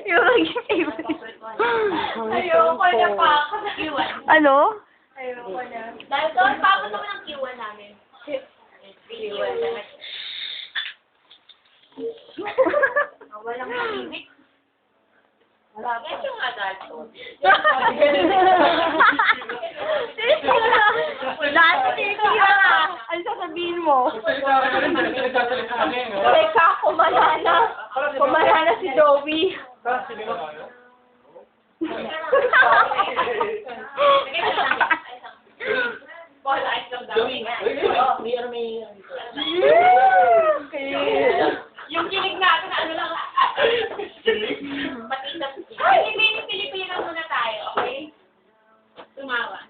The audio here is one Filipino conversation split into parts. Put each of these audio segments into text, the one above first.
Yung favorite. Ayoko na pa. Ano? Ayoko na. Dahil doon, papunta ko ng Q1 namin. Q1 na. Walang makinig. Wala pa. Yung adulto. Dati, kaya ano sasabihin mo? Teka, kumala na. Kumala na si Joey. Yung kilig natin, ano lang. Matindap. Ay, hindi, Pilipino muna tayo, okay? Tumawa.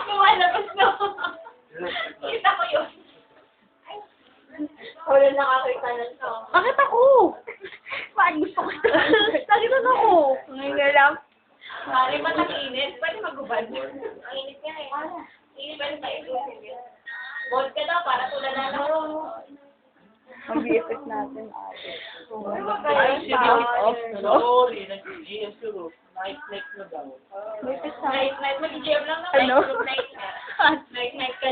Lumalabas na. Kita ko yun. Wala nakakita na ito. Bakit ako? Bakit gusto ko ito? Bakit ako? Ngayon na lang. Mari ba nag-init? Pwede magubad. Ang init nga eh. Init pa rin tayo. Vodka daw para tulala na. Ang BFF natin ate. Sorry, nag-GS ko. Night na daw. Night, mag-gym lang naman. Ano? Night, night ka.